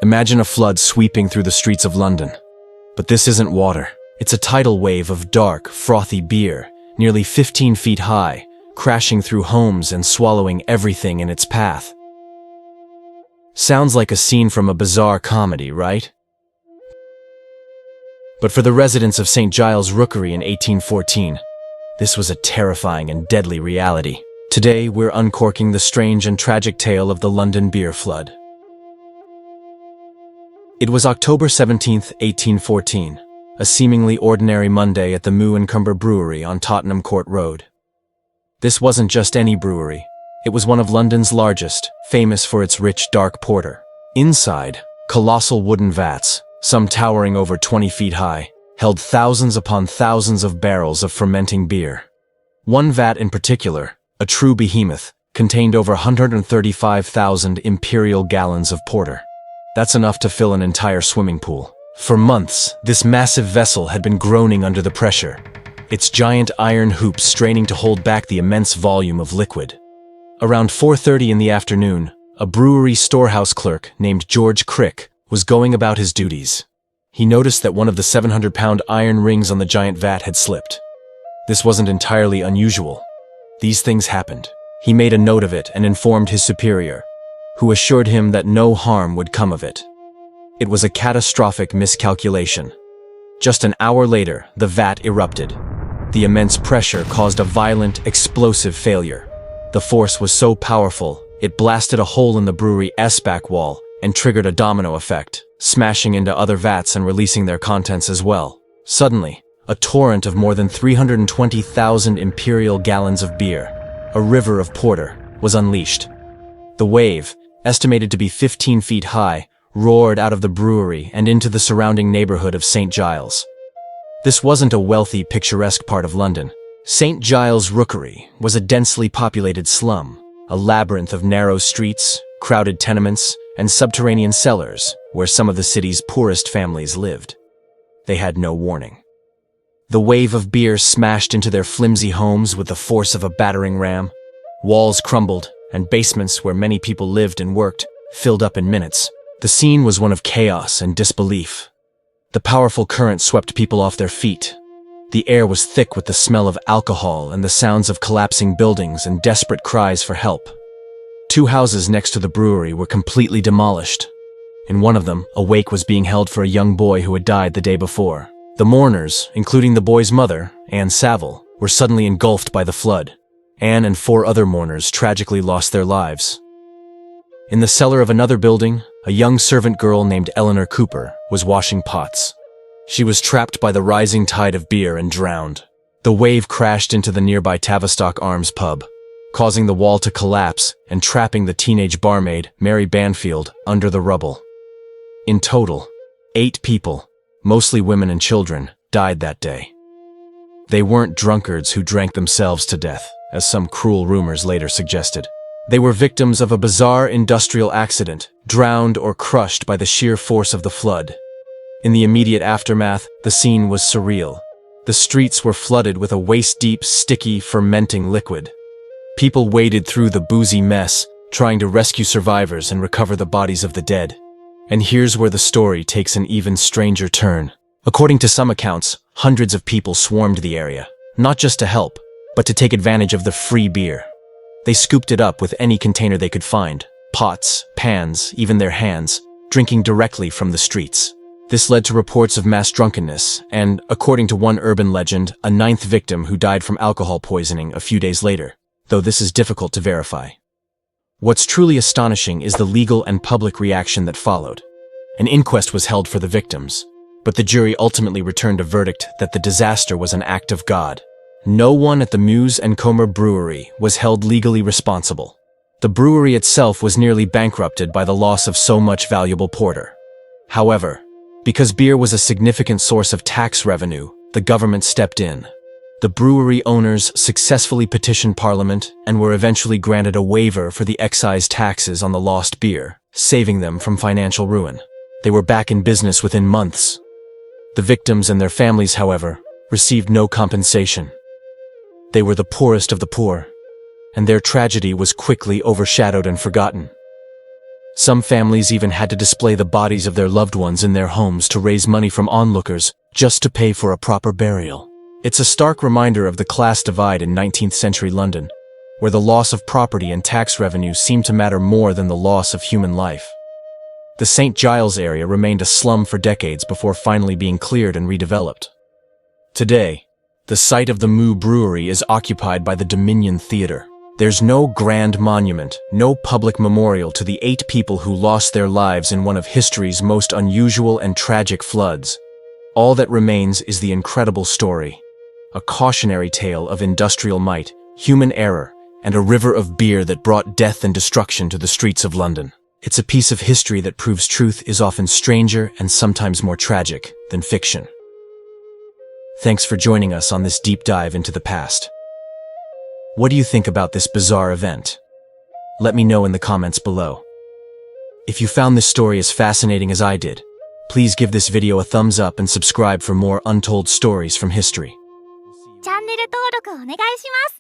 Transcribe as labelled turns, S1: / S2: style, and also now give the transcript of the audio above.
S1: Imagine a flood sweeping through the streets of London. But this isn't water. It's a tidal wave of dark, frothy beer, nearly 15 feet high, crashing through homes and swallowing everything in its path. Sounds like a scene from a bizarre comedy, right? But for the residents of St. Giles Rookery in 1814, this was a terrifying and deadly reality. Today, we're uncorking the strange and tragic tale of the London beer flood. It was October 17, 1814, a seemingly ordinary Monday at the Meux Brewery on Tottenham Court Road. This wasn't just any brewery. It was one of London's largest, famous for its rich, dark porter. Inside, colossal wooden vats, some towering over 20 feet high, held thousands upon thousands of barrels of fermenting beer. One vat in particular, a true behemoth, contained over 135,000 imperial gallons of porter. That's enough to fill an entire swimming pool. For months, this massive vessel had been groaning under the pressure, its giant iron hoops straining to hold back the immense volume of liquid. Around 4:30 in the afternoon, a brewery storehouse clerk named George Crick was going about his duties. He noticed that one of the 700-pound iron rings on the giant vat had slipped. This wasn't entirely unusual. These things happened. He made a note of it and informed his superior, who assured him that no harm would come of it. It was a catastrophic miscalculation. Just an hour later, the vat erupted. The immense pressure caused a violent, explosive failure. The force was so powerful, it blasted a hole in the brewery's back wall and triggered a domino effect, smashing into other vats and releasing their contents as well. Suddenly, a torrent of more than 320,000 imperial gallons of beer, a river of porter, was unleashed. The wave, estimated to be 15 feet high, roared out of the brewery and into the surrounding neighborhood of St. Giles. This wasn't a wealthy, picturesque part of London. St. Giles Rookery was a densely populated slum, a labyrinth of narrow streets, crowded tenements, and subterranean cellars where some of the city's poorest families lived. They had no warning. The wave of beer smashed into their flimsy homes with the force of a battering ram. Walls crumbled, and basements where many people lived and worked filled up in minutes. The scene was one of chaos and disbelief. The powerful current swept people off their feet. The air was thick with the smell of alcohol and the sounds of collapsing buildings and desperate cries for help. 2 houses next to the brewery were completely demolished. In one of them, a wake was being held for a young boy who had died the day before. The mourners, including the boy's mother, Anne Saville, were suddenly engulfed by the flood. Anne and 4 other mourners tragically lost their lives. In the cellar of another building, a young servant girl named Eleanor Cooper was washing pots. She was trapped by the rising tide of beer and drowned. The wave crashed into the nearby Tavistock Arms pub, causing the wall to collapse and trapping the teenage barmaid, Mary Banfield, under the rubble. In total, 8 people, mostly women and children, died that day. They weren't drunkards who drank themselves to death, as some cruel rumors later suggested. They were victims of a bizarre industrial accident, drowned or crushed by the sheer force of the flood. In the immediate aftermath, the scene was surreal. The streets were flooded with a waist-deep, sticky, fermenting liquid. People waded through the boozy mess, trying to rescue survivors and recover the bodies of the dead. And here's where the story takes an even stranger turn. According to some accounts, hundreds of people swarmed the area, not just to help, but to take advantage of the free beer. They scooped it up with any container they could find, pots, pans, even their hands, drinking directly from the streets. This led to reports of mass drunkenness and, according to one urban legend, a 9th victim who died from alcohol poisoning a few days later, though this is difficult to verify. What's truly astonishing is the legal and public reaction that followed. An inquest was held for the victims, but the jury ultimately returned a verdict that the disaster was an act of God. No one at the Meux Brewery was held legally responsible. The brewery itself was nearly bankrupted by the loss of so much valuable porter. However, because beer was a significant source of tax revenue, the government stepped in. The brewery owners successfully petitioned Parliament and were eventually granted a waiver for the excise taxes on the lost beer, saving them from financial ruin. They were back in business within months. The victims and their families, however, received no compensation. They were the poorest of the poor, and their tragedy was quickly overshadowed and forgotten. Some families even had to display the bodies of their loved ones in their homes to raise money from onlookers just to pay for a proper burial. It's a stark reminder of the class divide in 19th century London, where the loss of property and tax revenue seemed to matter more than the loss of human life. The St. Giles area remained a slum for decades before finally being cleared and redeveloped. Today, the site of the Meux Brewery is occupied by the Dominion Theatre. There's no grand monument, no public memorial to the 8 people who lost their lives in one of history's most unusual and tragic floods. All that remains is the incredible story, a cautionary tale of industrial might, human error, and a river of beer that brought death and destruction to the streets of London. It's a piece of history that proves truth is often stranger and sometimes more tragic than fiction. Thanks for joining us on this deep dive into the past. What do you think about this bizarre event? Let me know in the comments below. If you found this story as fascinating as I did, please give this video a thumbs up and subscribe for more untold stories from history.
S2: チャンネル登録お願いします。